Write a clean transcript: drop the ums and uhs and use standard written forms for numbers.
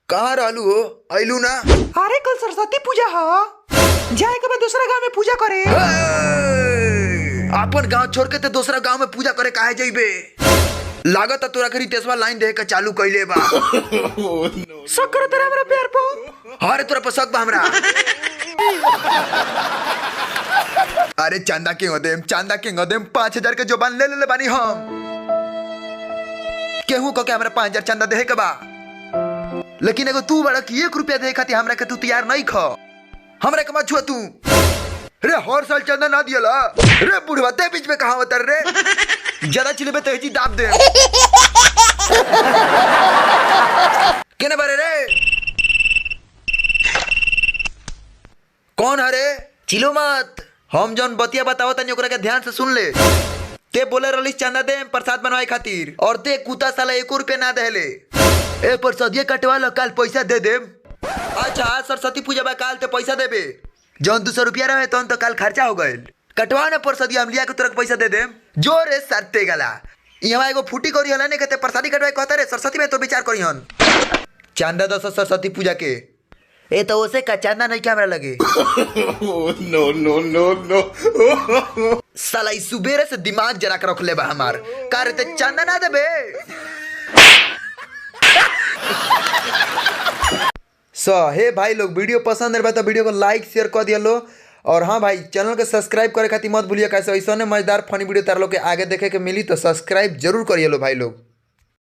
कहाँ रहलू हो? अइलू ना? अरे कल सरस्वती पूजा है, जाए के बाद दूसरा गांव में पूजा करे। अपन गांव छोड़ के तो दूसरा गांव में पूजा करे काहे जइबे? लागत है तोरा के रितेशवा लाइन दे के चालू कइले बा। शक करत रहा हमरा प्यार पर। अरे तोरा पर शक बा हमरा। अरे चंदा के देम 5000 के जोबान ले बानी हम। केहू कह के हमरा 5000 चंदा दे के बा, लेकिन एगो तू बड़ा कि 1 रुपया दे खाती हमरा के तू तैयार नहीं ख। हमरा के मत छुआ तू। रे हर साल चंदा ना दियला रे बुढ़वा, ते बीच में कहां उतर रे? ज्यादा चिल्ले तो ही दाब दे। केने बारे रे? कौन हरे? चिलो मत। हम जौन बतिया बताओ तनी ओकरा के ध्यान से सुन ले। ते बोले रलिस चंदा दे प्रसाद बनवाए खातिर, और ते कुत्ता साला 1 रुपया ना देले। ए प्रसादिया कटवा लो, कल पैसा दे देम। अच्छा सरस्वती पूजा बा, काल ते पैसा देबे। जौन 200 रुपया रहे तो कल खर्चा हो गए। कटवा ना प्रसादिया, हम लिया के तुरंत पैसा दे देम। जोरे सरते गला यहाँ एगो फूटी करी हला ने कहते प्रसादी कटवाए कहता रे सरस्वती में तो विचार करी हन। चंदा 10 सरस्वती पूजा के। ए तो ओसे का चंदा नहीं कैमरा लगे। नो नो नो नो। साला इस सुबेरे से दिमाग जरा कर रख ले बा हमार। का रे ते चंदा ना देबे? हे भाई लोग, वीडियो पसंद है तो वीडियो को लाइक शेयर कर दिया लो। और हाँ भाई, चैनल को सब्सक्राइब करे खातिर मत भूलिए। कैसे ऐसा मजेदार फनी वीडियो तार लोग के आगे देखे के मिली तो सब्सक्राइब जरूर करिए लो भाई लोग।